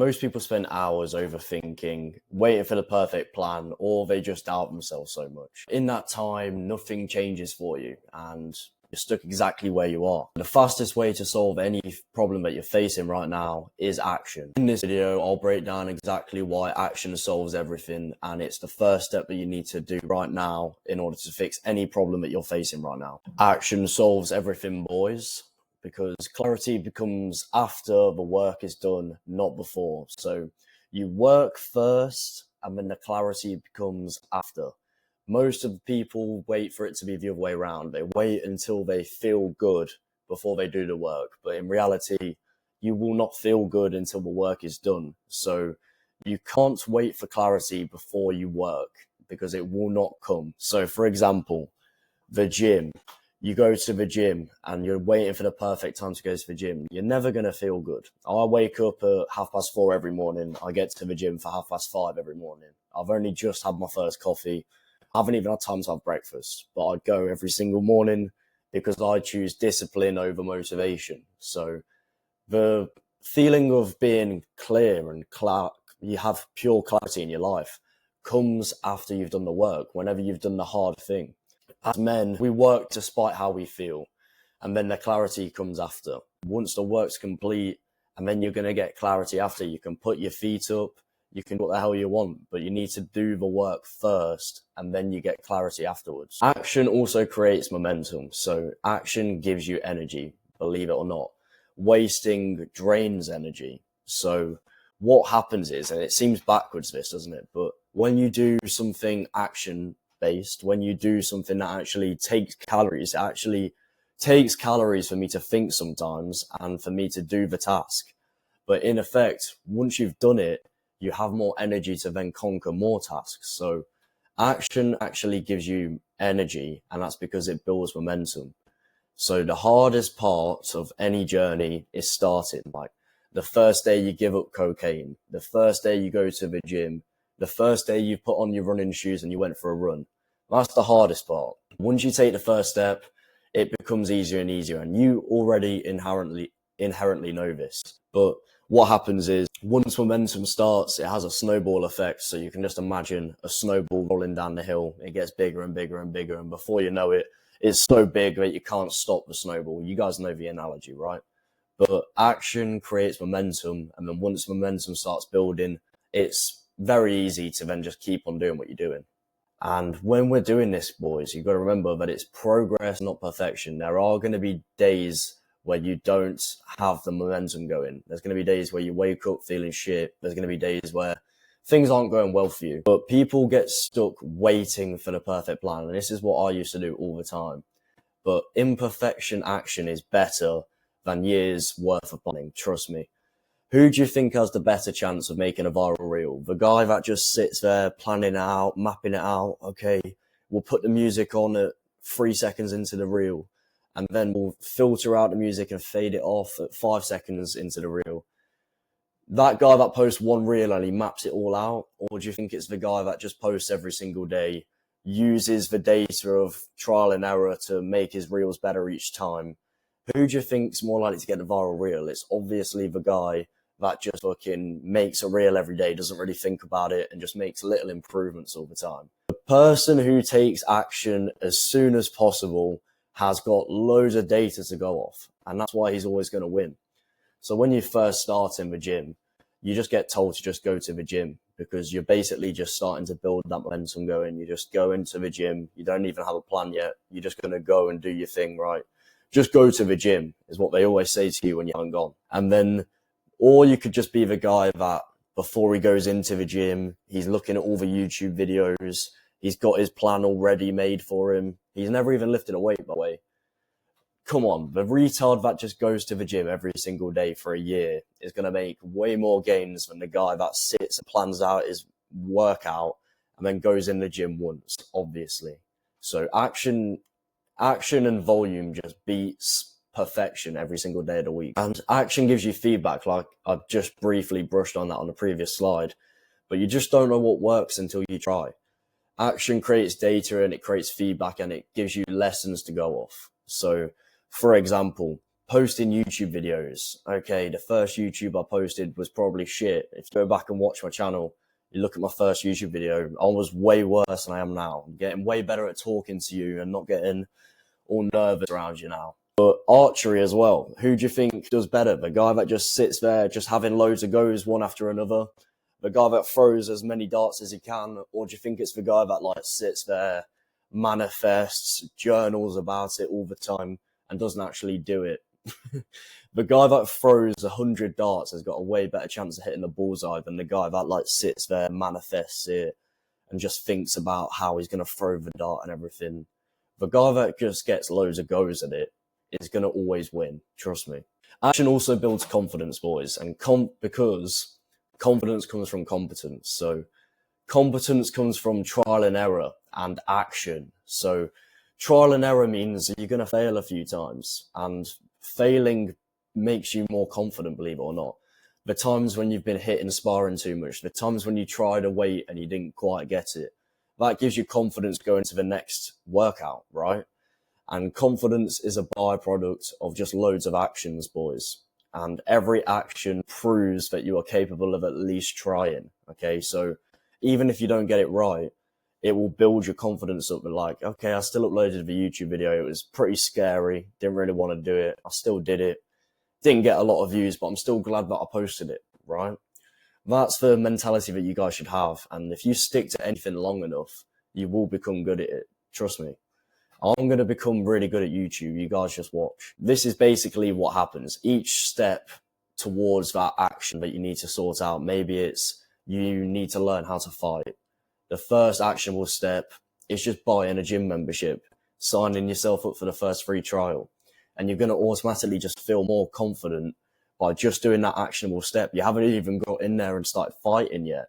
Most people spend hours overthinking, waiting for the perfect plan, or they just doubt themselves so much. In that time, nothing changes for you and you're stuck exactly where you are. The fastest way to solve any problem that you're facing right now is action. In this video, I'll break down exactly why action solves everything, and it's the first step that you need to do right now in order to fix any problem that you're facing right now. Action solves everything, boys, because clarity becomes after the work is done, not before. So you work first and then the clarity becomes after. Most of the people wait for it to be the other way around. They wait until they feel good before they do the work. But in reality, you will not feel good until the work is done. So you can't wait for clarity before you work because it will not come. So for example, the gym. You go to the gym and you're waiting for the perfect time to go to the gym. You're never going to feel good. I wake up at 4:30 every morning. I get to the gym for 5:30 every morning. I've only just had my first coffee. I haven't even had time to have breakfast, but I go every single morning because I choose discipline over motivation. So the feeling of being clear and you have pure clarity in your life comes after you've done the work, whenever you've done the hard thing. As men, we work despite how we feel, and then the clarity comes after. Once the work's complete, and then you're going to get clarity after. You can put your feet up, you can do what the hell you want, but you need to do the work first, and then you get clarity afterwards. Action also creates momentum, so action gives you energy, believe it or not. Wasting drains energy. So what happens is, and it seems backwards this, doesn't it? But when you do something action-based, when you do something that actually takes calories, it actually takes calories for me to think sometimes and for me to do the task. But in effect, once you've done it, you have more energy to then conquer more tasks. So action actually gives you energy, and that's because it builds momentum. So the hardest part of any journey is starting. Like the first day you give up cocaine, the first day you go to the gym, the first day you put on your running shoes and you went for a run. That's the hardest part. Once you take the first step, it becomes easier and easier, and you already inherently know this. But what happens is, once momentum starts, it has a snowball effect. So you can just imagine a snowball rolling down the hill. It gets bigger and bigger and bigger, and before you know it, it's so big that you can't stop the snowball. You guys know the analogy, right? But action creates momentum, and then once momentum starts building, it's very easy to then just keep on doing what you're doing. And when we're doing this, boys, you've got to remember that it's progress, not perfection. There are going to be days where you don't have the momentum going. There's going to be days where you wake up feeling shit. There's going to be days where things aren't going well for you. But people get stuck waiting for the perfect plan. And this is what I used to do all the time. But imperfection action is better than years worth of planning. Trust me. Who do you think has the better chance of making a viral reel? The guy that just sits there planning it out, mapping it out. Okay, we'll put the music on at 3 seconds into the reel, and then we'll filter out the music and fade it off at 5 seconds into the reel. That guy that posts one reel and he maps it all out? Or do you think it's the guy that just posts every single day, uses the data of trial and error to make his reels better each time? Who do you think's more likely to get the viral reel? It's obviously the guy that just fucking makes a reel every day, doesn't really think about it, and just makes little improvements all the time. The person who takes action as soon as possible has got loads of data to go off, and that's why he's always going to win. So when you first start in the gym, you just get told to just go to the gym because you're basically just starting to build that momentum going. You just go into the gym. You don't even have a plan yet. You're just going to go and do your thing, right? Just go to the gym is what they always say to you when you haven't gone. And then, or you could just be the guy that before he goes into the gym, he's looking at all the YouTube videos. He's got his plan already made for him. He's never even lifted a weight, by the way. Come on, the retard that just goes to the gym every single day for a year is going to make way more gains than the guy that sits and plans out his workout and then goes in the gym once, obviously. So action and volume just beats perfection every single day of the week. And action gives you feedback, like I've just briefly brushed on that on the previous slide, but you just don't know what works until you try. Action creates data and it creates feedback and it gives you lessons to go off. So for example, Posting YouTube videos. Okay, the first YouTube I posted was probably shit. If you go back and watch my channel, you look at my first YouTube video, I was way worse than I am now. I'm getting way better at talking to you and not getting all nervous around you now. But archery as well. Who do you think does better? The guy that just sits there just having loads of goes one after another? The guy that throws as many darts as he can? Or do you think it's the guy that like sits there, manifests, journals about it all the time and doesn't actually do it? The guy that throws 100 darts has got a way better chance of hitting the bullseye than the guy that like sits there, manifests it and just thinks about how he's going to throw the dart and everything. The guy that just gets loads of goes at it is going to always win. Trust me. Action also builds confidence, boys, and because confidence comes from competence. So competence comes from trial and error and action. So trial and error means you're going to fail a few times, and failing makes you more confident, believe it or not. The times when you've been hit in sparring too much, the times when you tried a weight and you didn't quite get it, that gives you confidence going to the next workout, right? And confidence is a byproduct of just loads of actions, boys. And every action proves that you are capable of at least trying, okay? So even if you don't get it right, it will build your confidence up. And like, okay, I still uploaded the YouTube video. It was pretty scary. Didn't really want to do it. I still did it. Didn't get a lot of views, but I'm still glad that I posted it, right? That's the mentality that you guys should have. And if you stick to anything long enough, you will become good at it. Trust me. I'm going to become really good at YouTube. You guys just watch. This is basically what happens. Each step towards that action that you need to sort out. Maybe it's you need to learn how to fight. The first actionable step is just buying a gym membership, signing yourself up for the first free trial. And you're going to automatically just feel more confident by just doing that actionable step. You haven't even got in there and started fighting yet,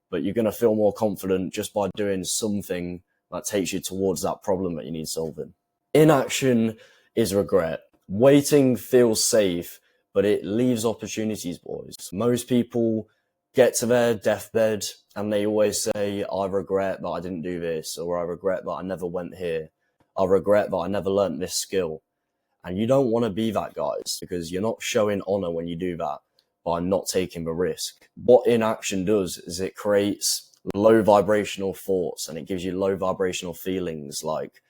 but you're going to feel more confident just by doing something that takes you towards that problem that you need solving. Inaction is regret. Waiting feels safe, but it leaves opportunities, boys. Most people get to their deathbed and they always say, I regret that I didn't do this, or I regret that I never went here. I regret that I never learned this skill. And you don't want to be that, guys, because you're not showing honor when you do that by not taking the risk. What inaction does is it creates low vibrational thoughts, and it gives you low vibrational feelings like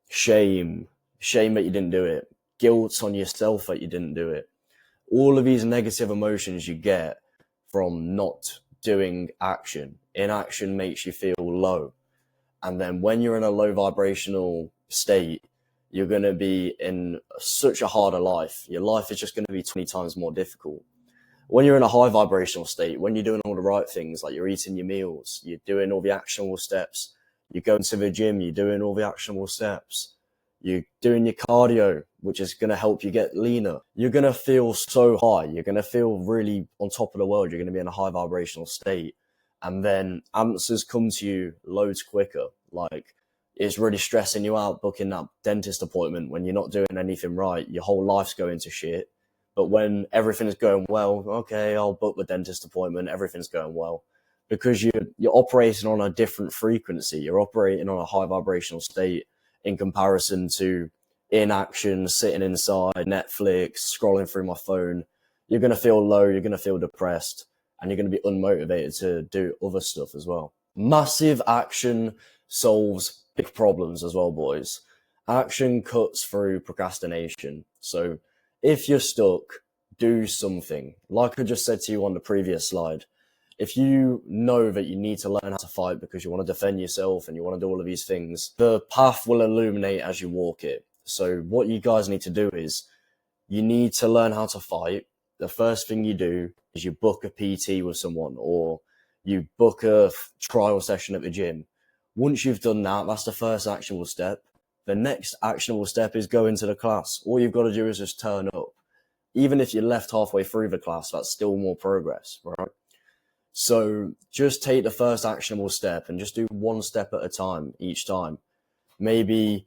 shame that you didn't do it, guilt on yourself that you didn't do it. All of these negative emotions you get from not doing action. Inaction makes you feel low. And then when you're in a low vibrational state, you're going to be in such a harder life. Your life is just going to be 20 times more difficult. When you're in a high vibrational state, when you're doing all the right things, like you're eating your meals, you're doing all the actionable steps, you're going to the gym, you're doing all the actionable steps, you're doing your cardio, which is going to help you get leaner. You're going to feel so high. You're going to feel really on top of the world. You're going to be in a high vibrational state. And then answers come to you loads quicker. Like, it's really stressing you out booking that dentist appointment when you're not doing anything right. Your whole life's going to shit. But when everything's going well, okay, I'll book the dentist appointment. Everything's going well. Because you're operating on a different frequency. You're operating on a high vibrational state in comparison to inaction, sitting inside, Netflix, scrolling through my phone. You're going to feel low. You're going to feel depressed. And you're going to be unmotivated to do other stuff as well. Massive action solves big problems as well, boys. Action cuts through procrastination. So if you're stuck, do something. Like I just said to you on the previous slide, if you know that you need to learn how to fight because you want to defend yourself and you want to do all of these things, the path will illuminate as you walk it. So what you guys need to do is you need to learn how to fight. The first thing you do is you book a PT with someone, or you book a trial session at the gym. Once you've done that, that's the first actionable step. The next actionable step is go into the class. All you've got to do is just turn up. Even if you're left halfway through the class, that's still more progress, right? So just take the first actionable step and just do one step at a time each time. Maybe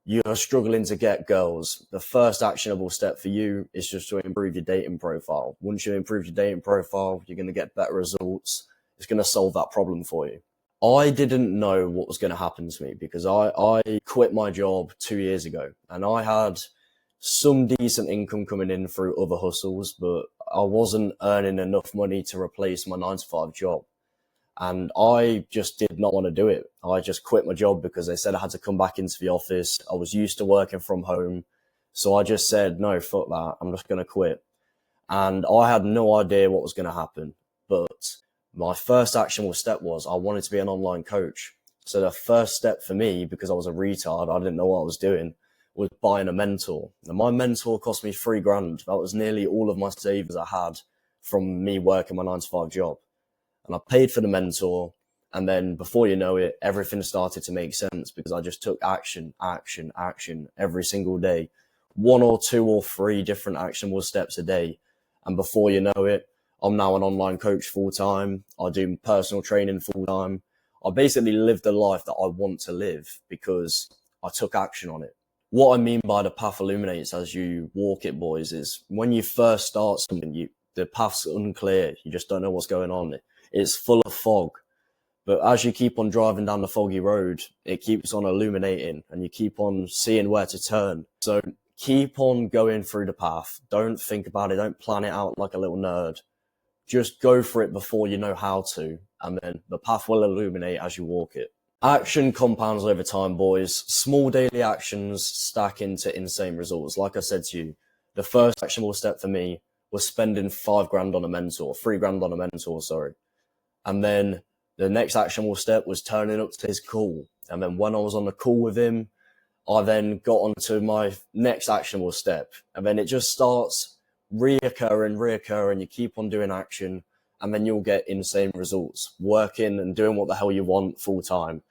you're struggling to get girls. The first actionable step for you is just to improve your dating profile. Once you improve your dating profile, you're going to get better results. It's going to solve that problem for you. I didn't know what was going to happen to me because I quit my job 2 years ago, and I had some decent income coming in through other hustles, but I wasn't earning enough money to replace my 9 to 5 job. And I just did not want to do it. I just quit my job because they said I had to come back into the office. I was used to working from home. So I just said, no, fuck that. I'm just going to quit. And I had no idea what was going to happen. But my first actionable step was I wanted to be an online coach. So the first step for me, because I was a retard, I didn't know what I was doing, was buying a mentor. And my mentor cost me $3,000. That was nearly all of my savings I had from me working my 9 to 5 job. And I paid for the mentor. And then before you know it, everything started to make sense because I just took action every single day. 1 or 2 or 3 different actionable steps a day. And before you know it, I'm now an online coach full time. I do personal training full time. I basically live the life that I want to live because I took action on it. What I mean by the path illuminates as you walk it, boys, is when you first start something, the path's unclear. You just don't know what's going on. It's full of fog. But as you keep on driving down the foggy road, it keeps on illuminating and you keep on seeing where to turn. So keep on going through the path. Don't think about it. Don't plan it out like a little nerd. Just go for it before you know how to. And then the path will illuminate as you walk it. Action compounds over time, boys. Small daily actions stack into insane results. Like I said to you, the first actionable step for me was spending $5,000 on a mentor, $3,000 on a mentor, sorry. And then the next actionable step was turning up to his call. And then when I was on the call with him, I then got onto my next actionable step. And then it just starts reoccurring. You keep on doing action and then you'll get insane results. Working and doing what the hell you want full time.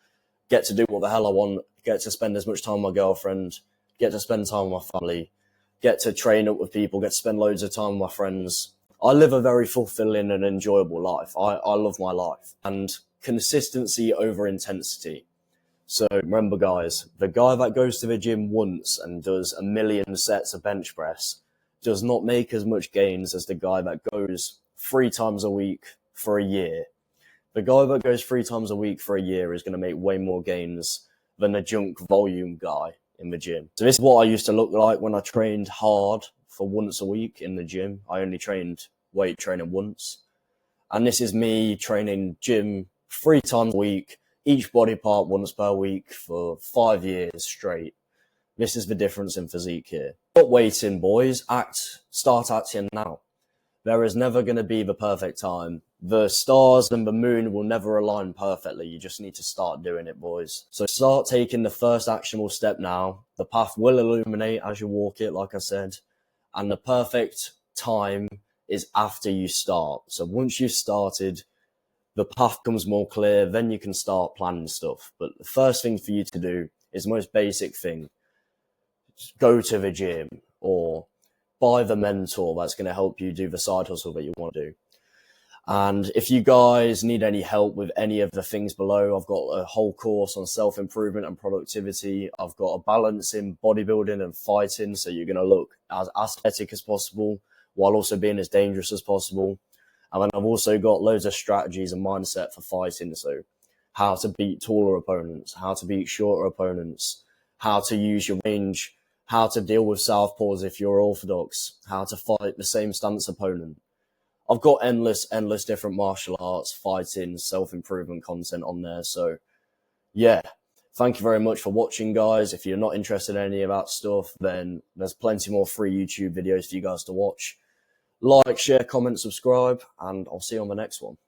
Get to do what the hell I want. Get to spend as much time with my girlfriend. Get to spend time with my family. Get to train up with people. Get to spend loads of time with my friends. I live a very fulfilling and enjoyable life. I love my life. And consistency over intensity. So remember, guys, the guy that goes to the gym once and does 1,000,000 sets of bench press does not make as much gains as the guy that goes 3 times a week for a year. The guy that goes 3 times a week for a year is going to make way more gains than the junk volume guy in the gym. So this is what I used to look like when I trained hard for once a week in the gym. I only trained weight training once. And this is me training gym 3 times a week, each body part once per week for 5 years straight. This is the difference in physique here. Stop waiting, boys. Start acting now. There is never going to be the perfect time. The stars and the moon will never align perfectly. You just need to start doing it, boys. So start taking the first actionable step now. The path will illuminate as you walk it, like I said. And the perfect time is after you start. So once you've started, the path becomes more clear. Then you can start planning stuff. But the first thing for you to do is the most basic thing. Go to the gym or buy the mentor that's going to help you do the side hustle that you want to do. And if you guys need any help with any of the things below, I've got a whole course on self-improvement and productivity. I've got a balance in bodybuilding and fighting, so you're going to look as aesthetic as possible while also being as dangerous as possible. And then I've also got loads of strategies and mindset for fighting, so how to beat taller opponents, how to beat shorter opponents, how to use your range, how to deal with southpaws if you're orthodox, how to fight the same stance opponent. I've got endless different martial arts, fighting, self-improvement content on there. So yeah, thank you very much for watching, guys. If you're not interested in any of that stuff, then there's plenty more free YouTube videos for you guys to watch. Like, share, comment, subscribe, and I'll see you on the next one.